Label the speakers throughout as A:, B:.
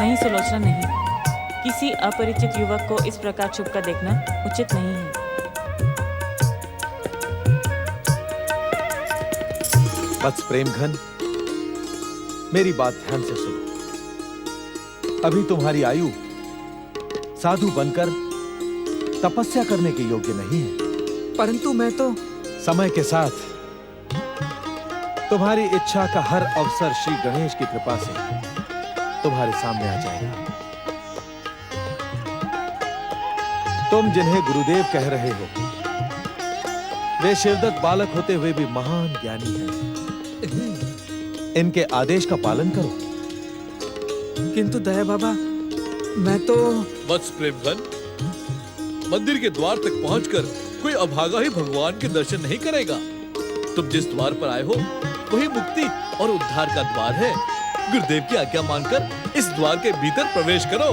A: नहीं सुलोचना, नहीं। किसी अपरिचित युवक को इस प्रकार छुप कर देखना उचित नहीं है।
B: वत्स प्रेमघन, मेरी बात ध्यान से सुनो। अभी तुम्हारी आयु साधु बनकर तपस्या करने के योग्य नहीं है।
C: परंतु मैं तो
B: समय के साथ तुम्हारी इच्छा का हर अवसर श्री गणेश की कृपा से तुम्हारे सामने आ जाएगा। तुम जिन्हें गुरुदेव कह रहे हो, वे शिवदत्त बालक होते हुए भी महान ज्ञानी हैं। इनके आदेश का पालन करो।
C: किंतु दया बाबा, मैं तो
D: वत्स प्रेमघन, मंदिर के द्वार तक पहुंचकर कोई अभागा ही भगवान के दर्शन नहीं करेगा। तुम जिस द्वार पर आए हो वही मुक्ति और उद्धार का द्वार है। गुरुदेव की आज्ञा मानकर इस द्वार के भीतर प्रवेश करो।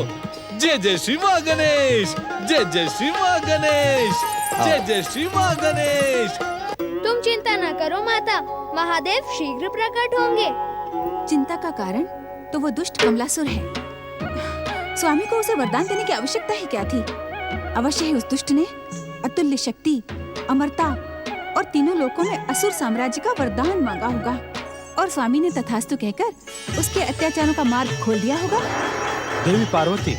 D: जय जय श्री मां गणेश, जय जय श्री मां गणेश, जय जय श्री मां गणेश।
E: तुम चिंता न करो माता, महादेव शीघ्र प्रकट होंगे।
F: चिंता का कारण तो वो दुष्ट कमलासुर है। स्वामी को उसे वरदान देने की आवश्यकता ही क्या थी? अवश्य ही उस दुष्ट ने अतुल्य शक्ति, अमरता और तीनों लोकों में असुर साम्राज्य का वरदान मांगा होगा, और स्वामी ने तथास्तु कहकर उसके अत्याचारों का मार्ग खोल दिया होगा।
B: देवी पार्वती,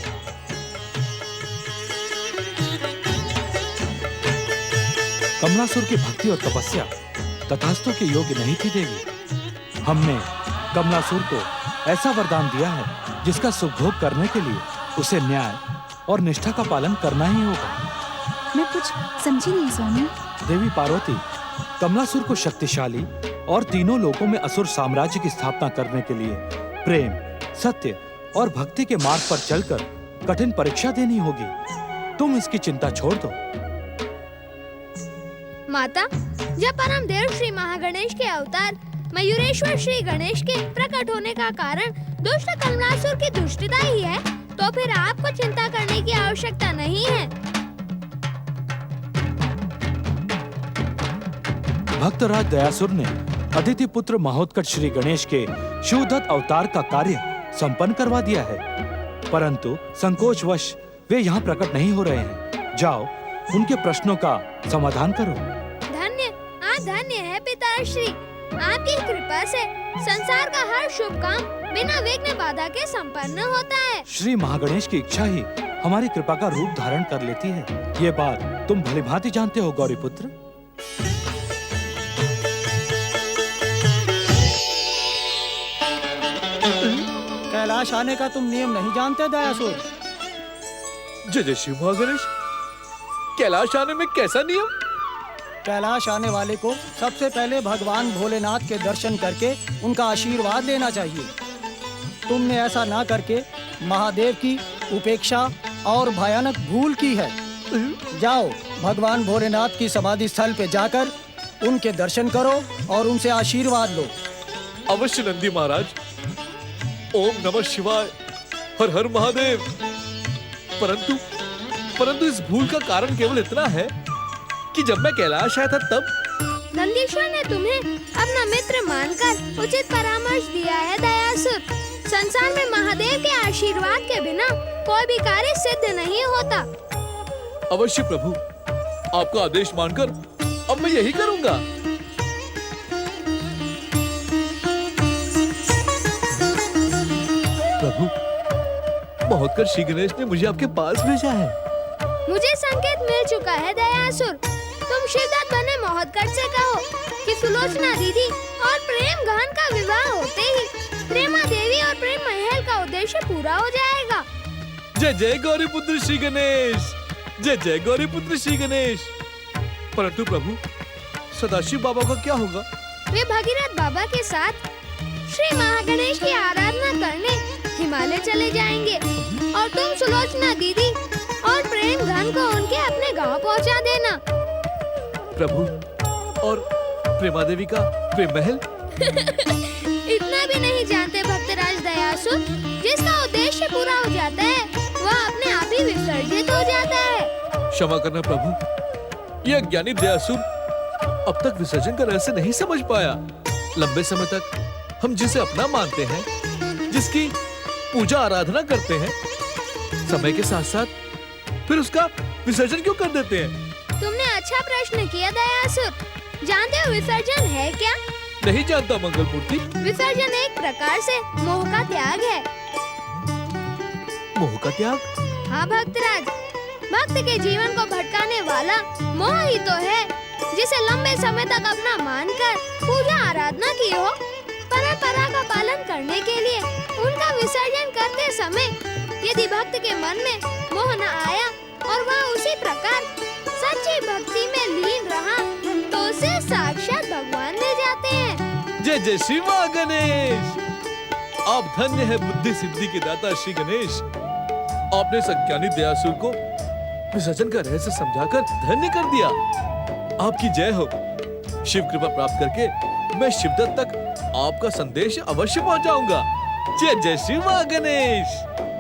B: कमलासुर की भक्ति और तपस्या तथास्तु के योग्य नहीं थी देवी। हमने कमलासुर को ऐसा वरदान दिया है जिसका सुभोग करने के लिए उसे न्याय और निष्ठा का पालन करना ही होगा।
F: मैं कुछ समझी नहीं स्वामी।
B: देवी पार्वती, कमलासुर को शक्तिशाली और तीनों लोकों में असुर साम्राज्य की स्थापना करने के लिए प्रेम, सत्य और भक्ति के मार्ग पर चलकर कठिन परीक्षा देनी होगी। तुम इसकी चिंता छोड़ दो।
E: माता, जब परम देव श्री महागणेश के अवतार मयूरेश्वर श्री गणेश के प्रकट होने का कारण दुष्ट कमलासुर की दुष्टता ही है, तो फिर आपको चिंता करने की आवश्यकता नहीं है।
B: भक्तराज दयासुर ने अदिति पुत्र महोत्कट श्री गणेश के शिवदत्त अवतार का कार्य संपन्न करवा दिया है, परंतु संकोचवश वे यहाँ प्रकट नहीं हो रहे हैं। जाओ, उनके प्रश्नों का समाधान करो।
E: धन्य है पिताश्री, आपकी कृपा से संसार का हर शुभ काम बिना विघ्न बाधा के संपन्न होता है।
B: श्री महागणेश की इच्छा ही हमारी कृपा का रूप धारण कर लेती है। ये बात तुम भलीभांति जानते हो गौरीपुत्र।
G: कैलाश आने का तुम नियम नहीं जानते दयासुर?
D: जय जय श्री महागणेश, कैलाश आने में कैसा नियम?
G: कैलाश आने वाले को सबसे पहले भगवान भोलेनाथ के दर्शन करके उनका आशीर्वाद लेना चाहिए। तुमने ऐसा ना करके महादेव की उपेक्षा और भयानक भूल की है। जाओ, भगवान भोलेनाथ की समाधि स्थल पे जाकर उनके दर्शन करो और उनसे आशीर्वाद लो।
D: अवश्य नंदी महाराज। ओम नमः शिवाय, हर हर महादेव। परंतु इस भूल का कारण केवल इतना है कि जब मैं कैलाश आया था तब
E: नंदीश्वर ने तुम्हें अपना मित्र मानकर उचित परामर्श दिया है दयासुर। संसार में महादेव के आशीर्वाद के बिना कोई भी कार्य सिद्ध नहीं होता।
D: अवश्य प्रभु, आपका आदेश मानकर अब मैं यही करूंगा। प्रभु, महोत्कट श्री गणेश ने मुझे आपके पास भेजा है।
E: मुझे संकेत मिल चुका है दयासुर। तुम शिवदत्त बने महोत्कट से कहो कि सुलोचना दीदी और प्रेम गहन का विवाह होते ही प्रेमा देवी और प्रेम महल का उद्देश्य पूरा हो जाएगा।
D: जय जय गौरीपुत्र श्री गणेश, जय जय गौरीपुत्र श्री गणेश। परंतु प्रभु, सदाशिव बाबा का क्या होगा?
E: वे भगीरथ बाबा के साथ श्री महागणेश की आराधना करने हिमालय चले जाएंगे और तुम सुलोचना दीदी और प्रेम घन को उनके अपने गांव पहुंचा देना।
D: प्रभु, और प्रेमा देवी का प्रेम महल?
E: इतना भी नहीं जानते भक्तराज दयासुर, जिसका उद्देश्य पूरा हो जाता है वह अपने आप ही विसर्जित हो जाता है।
D: क्षमा करना प्रभु, यह ज्ञानी दयासुर अब तक विसर्जन का रहस्य नहीं समझ पाया। लंबे समय तक हम जिसे अपना मानते हैं, जिसकी पूजा आराधना करते हैं, समय के साथ साथ फिर उसका विसर्जन क्यों कर देते हैं?
E: तुमने अच्छा प्रश्न किया दयासुर। जानते हो विसर्जन है क्या?
D: नहीं जानता मंगल मूर्ति।
E: विसर्जन एक प्रकार से मोह का त्याग है।
D: मोह का त्याग?
E: हाँ भक्तराज, भक्त के जीवन को भटकाने वाला मोह ही तो है, जिसे लंबे समय तक अपना मानकर पूजा आराधना की हो, परंपरा का पालन करने के लिए उनका विसर्जन करते समय यदि भक्त के मन में मोह न आया और वह उसी प्रकार सच्ची भक्ति में लीन रहा, तो उसे साक्षात भगवान ले जाते हैं।
D: जय जय श्री माँ गणेश। आप धन्य है बुद्धि सिद्धि के दाता श्री गणेश। आपने सज्ञानी दयासुर को विसर्जन का रहस्य समझाकर धन्य कर दिया। आपकी जय हो। शिव कृपा प्राप्त करके मैं शिवदत्त तक आपका संदेश अवश्य पहुंचाऊंगा। जय जय श्री माँ गणेश।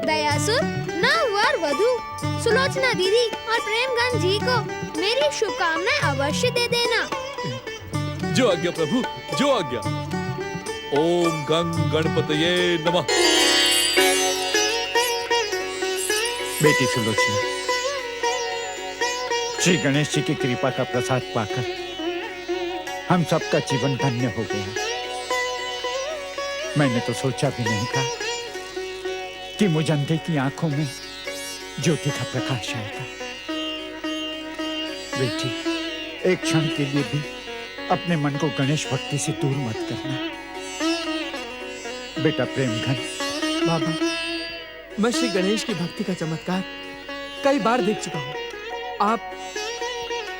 E: दयासुर, नव वर वधू सुलोचना दीदी और प्रेमगंज जी को मेरी शुभकामनाएं अवश्य दे देना।
D: जो आज्ञा प्रभु, जो आज्ञा। ओम गंग गणपतये नमः।
H: बेटी सुलोचना, श्री गणेश जी की कृपा का प्रसाद पाकर हम सबका जीवन धन्य हो गया। मैंने तो सोचा भी नहीं था कि मुझ अंधे की आंखों में ज्योति का प्रकाश आएगा। बेटी, एक क्षण के लिए भी अपने मन को गणेश भक्ति से दूर मत करना। बेटा प्रेमघन।
C: बाबा, मैं श्री गणेश की भक्ति का चमत्कार कई बार देख चुका हूँ। आप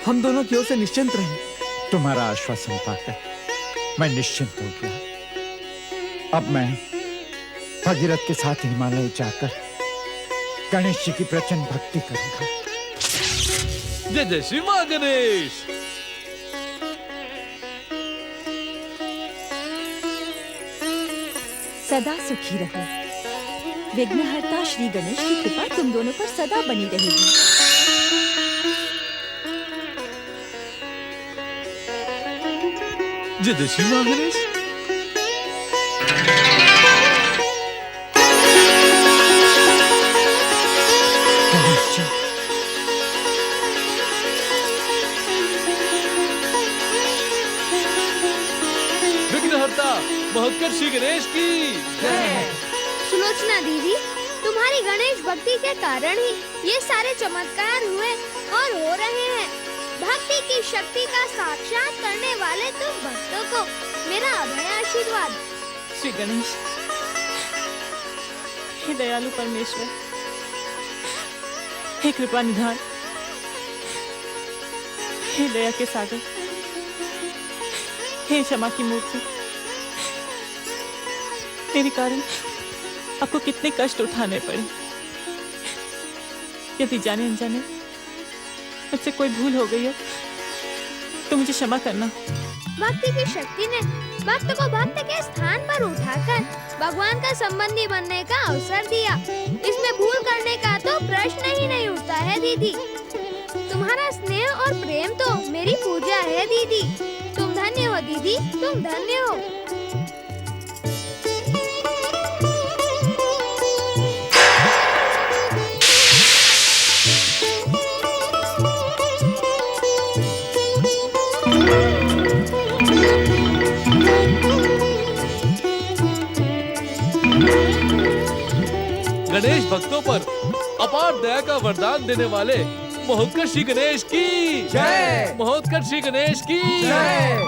C: हम दोनों की ओर से निश्चिंत रहें।
H: तुम्हारा आश्वासन पाकर मैं निश्चिंत हो गया। अब मैं भगीरथ के साथ हिमालय जाकर गणेश जी की प्रचंड भक्ति करूंगा।
D: जय जय श्री माँ गणेश।
F: सदा सुखी रहो। विघ्नहर्ता श्री गणेश की कृपा तुम दोनों पर सदा बनी रहेगी।
D: जय जय श्री माँ गणेश।
H: गणेश जी,
D: विघ्नहर्ता महोत्कर्ष श्री गणेश की जय।
E: सुलोचना दीदी, तुम्हारी गणेश भक्ति के कारण ही ये सारे चमत्कार हुए और हो रहे हैं। भक्ति की शक्ति का साक्षात करने वाले तुम भक्तों को मेरा अभय आशीर्वाद।
A: श्री गणेश, हे दयालु परमेश्वर, हे कृपा निधान, हे दया के सागर, हे क्षमा की मूर्ति, मेरे कारण आपको कितने कष्ट उठाने पड़े। यदि जाने अनजाने मुझसे कोई भूल हो गई हो तो मुझे क्षमा करना।
E: भक्ति की शक्ति ने भक्त को भक्त के स्थान पर उठाकर भगवान का संबंधी बनने का अवसर दिया। इसमें भूल करने का तो प्रश्न ही नहीं उठता है दीदी। तुम्हारा स्नेह और प्रेम तो मेरी पूजा है दीदी। तुम धन्य हो दीदी, तुम धन्य हो।
D: गणेश भक्तों पर अपार दया का वरदान देने वाले महोत्कर्ष श्री गणेश की जय। महोत्कर्ष श्री गणेश की जय।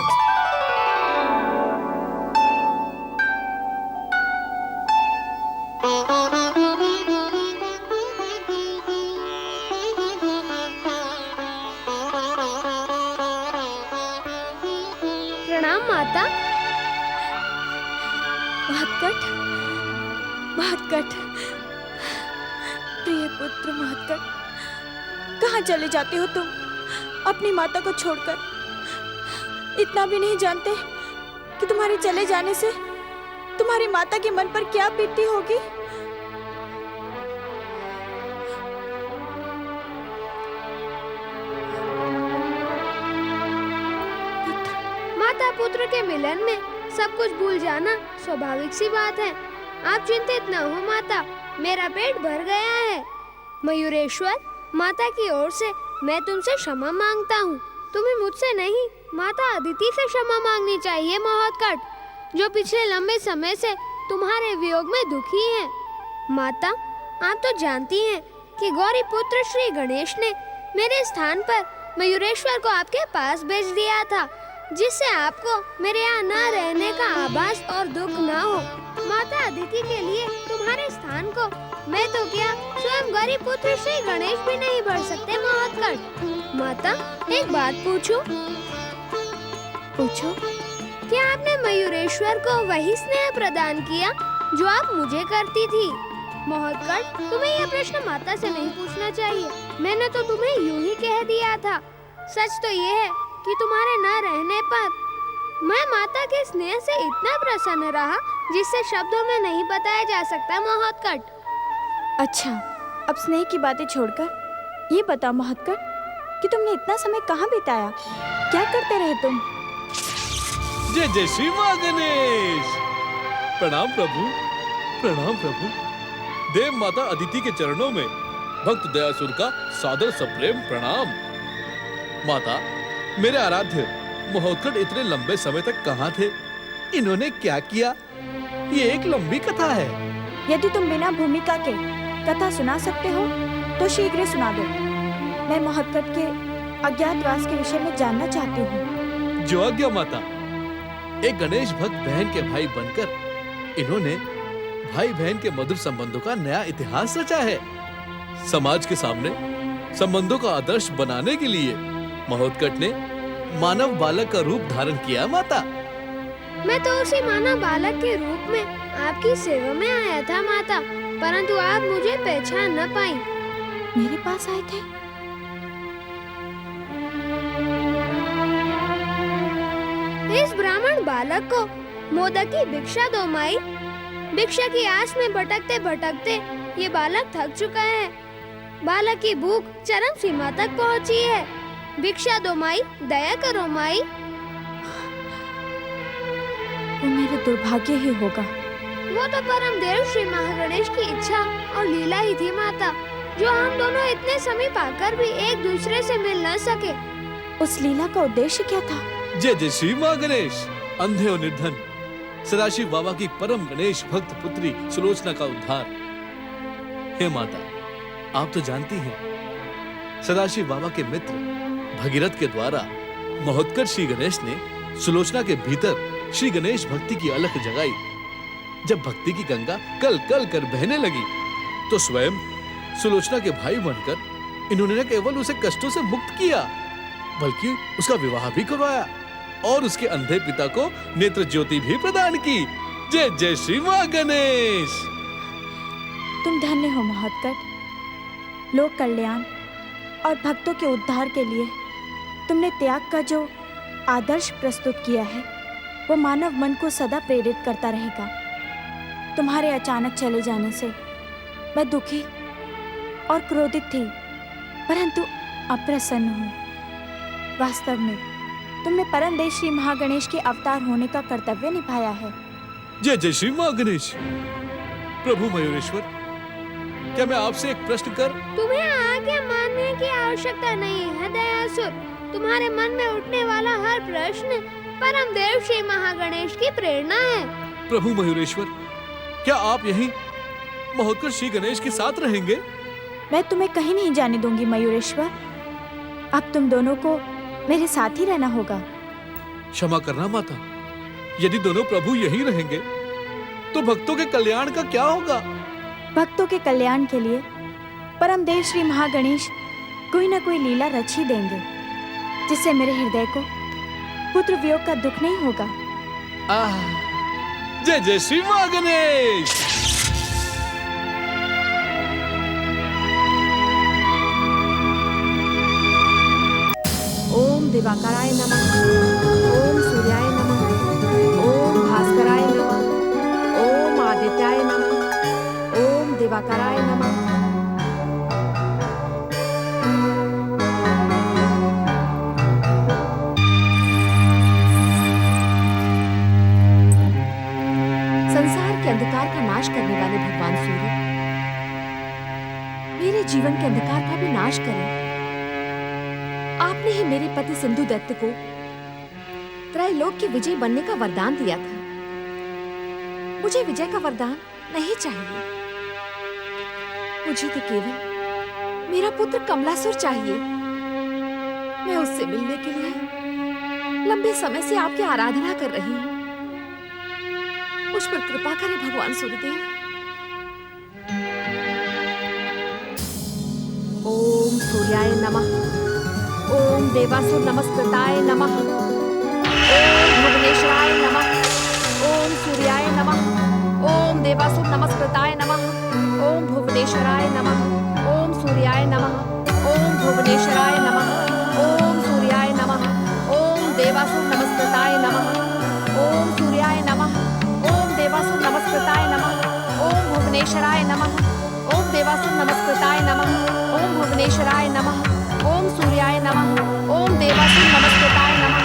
E: प्रणाम माता।
F: महत्कट, महत्कट, प्रिय पुत्र महत्कट, कहाँ चले जाते हो तुम अपनी माता को छोड़कर? इतना भी नहीं जानते कि तुम्हारे चले जाने से तुम्हारी माता के मन पर क्या बीतती होगी?
E: माता पुत्र के मिलन में सब कुछ भूल जाना स्वाभाविक सी बात है। आप चिंतित न हो माता, मेरा पेट भर गया है। मयूरेश्वर, माता की ओर से मैं तुमसे क्षमा मांगता हूँ। तुम्हें मुझसे नहीं, माता अदिति से क्षमा मांगनी चाहिए महोत्कट, जो पिछले लंबे समय से तुम्हारे वियोग में दुखी हैं। माता, आप तो जानती हैं कि गौरी पुत्र श्री गणेश ने मेरे स्थान पर मयूरेश्वर को आपके पास भेज दिया था, जिससे आपको मेरे यहाँ न रहने का आभास और दुख न हो। माता अदिति के लिए तुम्हारे स्थान को मैं तो क्या, स्वयं गौरी पुत्र श्री गणेश भी नहीं भर सकते महोत्कट। माता, एक बात पूछूं?
F: पूछो।
E: क्या आपने मयूरेश्वर को वही स्नेह प्रदान किया जो आप मुझे करती थी? महोत्कट, तुम्हें यह प्रश्न माता से नहीं पूछना चाहिए। मैंने तो तुम्हें यूं ही कह दिया था। सच तो ये है कि तुम्हारे न रहने पर मैं माता के स्नेह से इतना प्रसन्न रहा, जिससे शब्दों में नहीं बताया जा सकता महोत्कट।
I: अच्छा, अब स्नेह की बातें छोड़कर ये बताओ महोत्कट कि तुमने इतना समय कहाँ बिताया, क्या करते रहे तुम?
D: जय जय श्री माँ गणेश। प्रणाम प्रभु, प्रणाम प्रभु। देव माता अदिति के चरणों में भक्त दयासुर का सादर सप्रेम प्रणाम। माता, मेरे आराध्य महोत्कट इतने लंबे समय तक कहाँ थे? इन्होंने क्या किया? ये एक लंबी कथा है।
I: यदि तुम बिना भूमिका के कथा सुना सकते हो तो शीघ्र सुना दो। मैं महोत्कट के अज्ञातवास के विषय में जानना चाहती हूँ।
D: जो आज्ञा माता। एक गणेश भक्त बहन के भाई बनकर इन्होंने भाई बहन के मधुर संबंधों का नया इतिहास रचा है। समाज के सामने संबंधों का आदर्श बनाने के लिए महोत्कट ने मानव बालक का रूप धारण किया माता।
E: मैं तो उसी मानव बालक के रूप में आपकी सेवा में आया था माता, परंतु आप मुझे पहचान न पाई।
I: मेरे पास आए थे?
E: इस ब्राह्मण बालक को मोदक की भिक्षा दो माई। भिक्षा की आस में भटकते भटकते ये बालक थक चुका है। बालक की भूख चरम सीमा तक पहुंची है। भिक्षा दो माई, दया करो माई।
I: वो मेरा दुर्भाग्य ही होगा।
E: वो तो परम देव श्री महागणेश की इच्छा और लीला ही थी माता, जो हम दोनों इतने समय पाकर भी एक दूसरे से मिल न सके।
I: उस लीला का उद्देश्य क्या था?
D: जय जय श्री माँ गणेश। अंधे और निर्धन सदाशिव बाबा की परम गणेश भक्त पुत्री सुलोचना का उद्धार। हे माता, आप तो जानती हैं, सदाशिव बाबा के मित्र भगीरथ के द्वारा महोत्कट श्री गणेश ने सुलोचना के भीतर श्री गणेश भक्ति की अलख जगाई। जब भक्ति की गंगा कल कल कर बहने लगी तो स्वयं सुलोचना के भाई बनकर इन्होंने न केवल उसे कष्टों से मुक्त किया, बल्कि उसका विवाह भी करवाया और उसके अंधे पिता को नेत्र ज्योति भी प्रदान की। जय जय श्री माँ गणेश।
I: तुम धन्य हो महोत्कट। लोक कल्याण और भक्तों के उद्धार के लिए तुमने त्याग का जो आदर्श प्रस्तुत किया है, वो मानव मन को सदा प्रेरित करता रहेगा। तुम्हारे अचानक चले जाने से मैं दुखी और क्रोधित थी, परंतु अप्रसन्न हूँ। वास्तव में तुमने परम देव श्री महागणेश के अवतार होने का कर्तव्य निभाया है।
D: जय जय श्री माँ गणेश। प्रभु मयूरेश्वर, क्या मैं आपसे एक प्रश्न कर?
E: तुम्हें आज्ञा मानने की आवश्यकता नहीं है दयासुर। तुम्हारे मन में उठने वाला हर प्रश्न परम देव श्री महागणेश की प्रेरणा है।
D: प्रभु मयूरेश्वर, क्या आप यहीं महोत्कट श्री गणेश के साथ रहेंगे?
I: मैं तुम्हें कहीं नहीं जाने दूंगी मयूरेश्वर। अब तुम दोनों को मेरे साथ ही रहना होगा।
D: क्षमा करना माता, यदि दोनों प्रभु यहीं रहेंगे तो भक्तों के कल्याण का क्या होगा?
I: भक्तों के कल्याण के लिए परम देव श्री महागणेश कोई न कोई लीला रच ही देंगे, जिससे मेरे हृदय को पुत्र वियोग का दुख नहीं होगा।
D: जय जय श्री माँ गणेश।
J: ओम दिवाकराय नमः, ओम सूर्याय नमः, ओम भास्कराय नमः, ओम आदित्याय नमः, ओम दिवाकराय नमः। संसार के अंधकार का नाश कर करने वाले भगवान सूर्य, मेरे जीवन के अंधकार का भी नाश करें। आपने ही मेरे पति सिंधु दैत्य को त्रैलोक की विजय बनने का वरदान दिया था। मुझे विजय का वरदान नहीं चाहिए, मुझे तो केवल मेरा पुत्र कमलासुर चाहिए। मैं उससे मिलने के लिए लंबे समय से आपकी आराधना कर रही हूँ। मुझ पर कृपा करें भगवान सूर्यदेव। ओम सूर्याय नमः। ओम देवासुर नमस्कृताय नमः। ओम भुवनेश्वराय नमः। ओम सूर्याय नमः। ओम देवासुर नमस्कृताय नमः। ओम भुवनेश्वराय नमः। ओम सूर्याय नमः। ओम भुवनेश्वराय नमः। ओम सूर्याय नमः। ओम देवासुर नमस्कृताय नमः। ओम सूर्याय नमः। ओम देवासुर नमस्कृताय नमः। ओम भुवनेश्वराय नमः। ओम देवासुर नमस्कृताय नमः। ओम भुवनेश्वराय नमः। ओम सूर्याय नमः। ओम देवासुर नमस्कृताय नमः।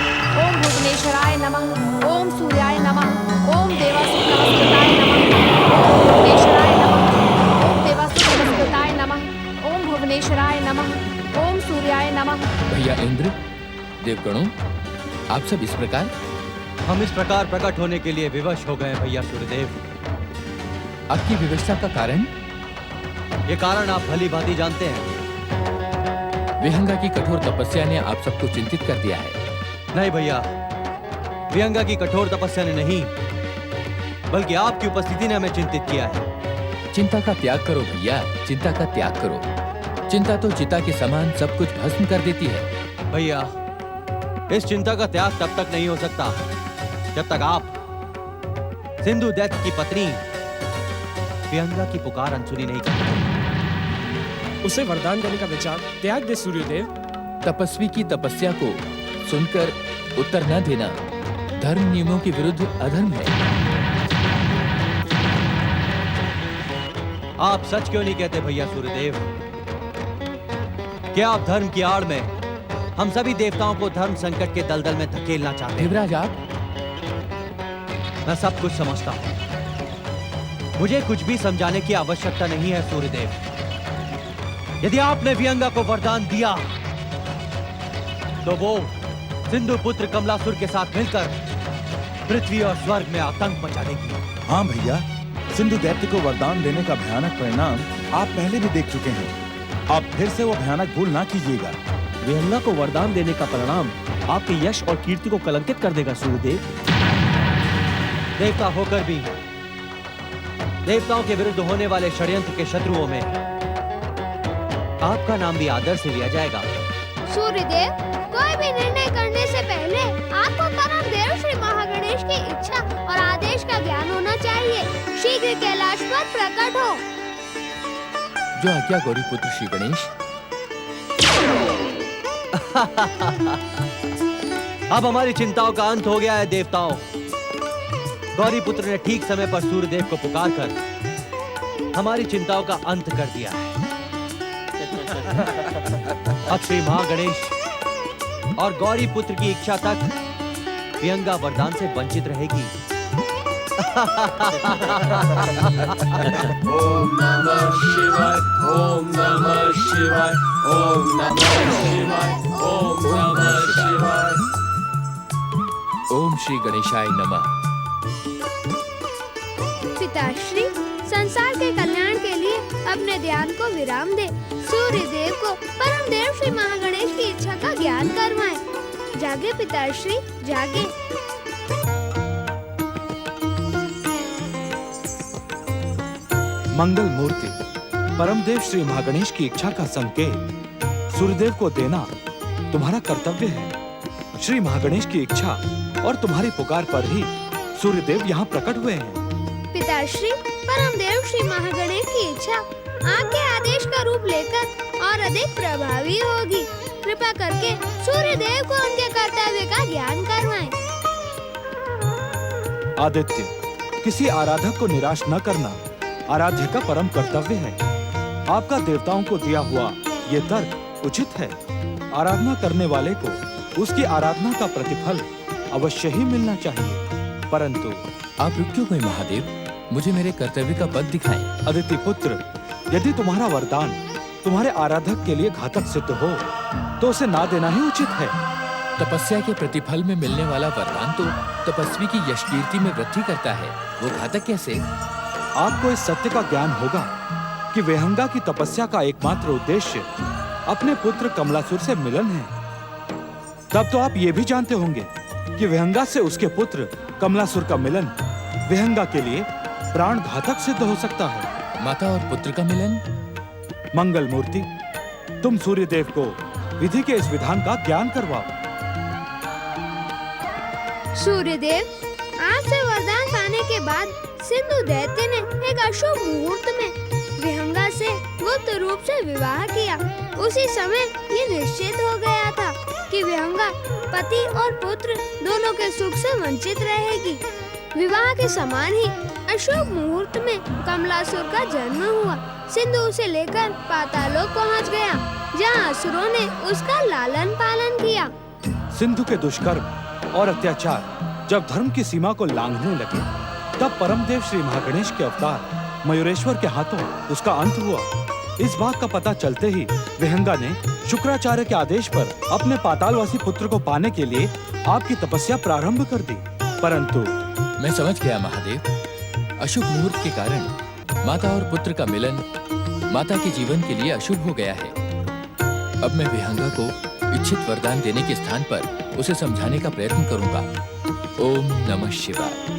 J: ओम भुवनेश्वराय नमः। ओम सूर्याय नमः। ओम देवासुर नमस्कृताय नमः। ओम भुवनेश्वराय नमः। ओम देवासुर नमस्कृताय नमः। ओम भुवनेश्वराय नमः। ओम सूर्याय नमः।
K: भैया इंद्र, देवगणों, आप सब इस प्रकार?
L: हम इस प्रकार प्रकट होने के लिए विवश हो गए भैया सूर्यदेव।
K: आपकी विवशता का कारण?
L: ये कारण आप भली भांति जानते हैं।
K: विहंगा की कठोर तपस्या ने आप सबको चिंतित कर दिया है।
L: नहीं भैया, विहंगा की कठोर तपस्या ने नहीं, बल्कि आपकी उपस्थिति ने हमें चिंतित किया है।
K: चिंता का त्याग करो भैया, चिंता का त्याग करो। चिंता तो चिता के समान सब कुछ भस्म कर देती है।
L: भैया, इस चिंता का त्याग तब तक नहीं हो सकता जब तक आप सिंधु दैत्य की पत्नी विहंगा की पुकार अनसुनी नहीं करते।
C: उसे वरदान देने का विचार त्याग दे सूर्यदेव।
K: तपस्वी की तपस्या को सुनकर उत्तर न देना धर्म नियमों के विरुद्ध अधर्म है।
L: आप सच क्यों नहीं कहते भैया सूर्यदेव? क्या आप धर्म की आड़ में हम सभी देवताओं को धर्म संकट के दलदल में धकेलना चाहते हैं?
K: देवराज, आप?
L: मैं सब कुछ समझता हूं। मुझे कुछ भी समझाने की आवश्यकता नहीं है सूर्यदेव। यदि आपने विहंगा को वरदान दिया तो वो सिंधु पुत्र कमलासुर के साथ मिलकर पृथ्वी और स्वर्ग में आतंक मचा देगी।
M: हाँ भैया, सिंधु दैत्य को वरदान देने का भयानक परिणाम आप पहले भी देख चुके हैं। आप फिर से वो भयानक भूल ना कीजिएगा।
N: विहंगा को वरदान देने का परिणाम आपके यश और कीर्ति को कलंकित कर देगा सूर्यदेव।
L: देवता होकर भी देवताओं के विरुद्ध होने वाले षड्यंत्र के शत्रुओं में आपका नाम भी आदर से लिया जाएगा।
E: सूर्यदेव, कोई भी निर्णय करने से पहले आपको परम देव श्री महागणेश की इच्छा और आदेश का ज्ञान होना चाहिए। शीघ्र कैलाश पर प्रकट हो।
K: जो आज्ञा गौरी पुत्र श्री गणेश।
L: अब हमारी चिंताओं का अंत हो गया है देवताओं। गौरी पुत्र ने ठीक समय पर सूर्यदेव को पुकार कर हमारी चिंताओं का अंत कर दिया है। अब श्री महागणेश और गौरी पुत्र की इच्छा तक विहंगा वरदान से वंचित रहेगी।
O: ओम नमः शिवाय, ओम नमः शिवाय, ओम नमः शिवाय, ओम नमः शिवाय।
K: ओम श्री गणेशाय नमः।
E: पिताश्री, संसार के कल्याण के लिए अपने ध्यान को विराम दे। सूर्य देव को परम देव श्री महागणेश की इच्छा का ज्ञान करवाएं। जागे पिताश्री, जागे।
B: मंगल मूर्ति परमदेव श्री महागणेश की इच्छा का संकेत सूर्यदेव को देना तुम्हारा कर्तव्य है। श्री महागणेश की इच्छा और तुम्हारी पुकार पर ही सूर्यदेव यहाँ प्रकट हुए हैं।
E: पिताश्री, परम देव श्री महागणेश की इच्छा आपके आदेश का रूप लेकर और अधिक प्रभावी होगी। कृपा करके सूर्य देव को उनके कर्तव्य का ज्ञान करवाएं।
B: आदित्य, किसी आराधक को निराश न करना आराध्य का परम कर्तव्य है। आपका देवताओं को दिया हुआ ये तर्क उचित है। आराधना करने वाले को उसकी आराधना का प्रतिफल अवश्य ही मिलना चाहिए। परंतु
K: आप रुक क्यों गए महादेव? मुझे मेरे कर्तव्य का पद दिखाएं।
B: अदिति पुत्र, यदि तुम्हारा वरदान तुम्हारे आराधक के लिए घातक सिद्ध हो तो उसे ना देना ही उचित है।
K: तपस्या के प्रतिफल में मिलने वाला वरदान तो तपस्वी की यश कीर्ति में वृद्धि करता है, वो घातक कैसे?
B: आपको इस सत्य का ज्ञान होगा कि विहंगा की तपस्या का एकमात्र उद्देश्य अपने पुत्र कमलासुर से मिलन है। तब तो आप ये भी जानते होंगे कि विहंगा से उसके पुत्र कमलासुर का मिलन विहंगा के लिए प्राण घातक सिद्ध हो सकता है।
K: माता और पुत्र का मिलन?
B: मंगल मूर्ति, तुम सूर्यदेव को विधि के इस विधान का ज्ञान करवाओ।
E: सूर्यदेव, आपसे वरदान पाने के बाद सिंधु दैत्य ने एक अशुभ मुहूर्त में विहंगा से गुप्त रूप से विवाह किया। उसी समय ये निश्चित हो गया था कि विहंगा पति और पुत्र दोनों के सुख से वंचित रहेगी। विवाह के समान ही अशुभ मुहूर्त में कमलासुर का जन्म हुआ। सिंधु उसे लेकर पातालोक पहुंच गया, जहां असुरों ने उसका लालन पालन किया।
B: सिंधु के दुष्कर्म और अत्याचार जब धर्म की सीमा को लांघने लगे, तब परमदेव श्री महागणेश के अवतार मयूरेश्वर के हाथों उसका अंत हुआ। इस बात का पता चलते ही विहंगा ने शुक्राचार्य के आदेश पर अपने पातालवासी पुत्र को पाने के लिए आपकी तपस्या प्रारंभ कर दी। परंतु
K: मैं समझ गया महादेव, अशुभ मुहूर्त के कारण माता और पुत्र का मिलन माता के जीवन के लिए अशुभ हो गया है। अब मैं विहंगा को इच्छित वरदान देने के स्थान पर उसे समझाने का प्रयत्न करूंगा। ओम नमः शिवाय।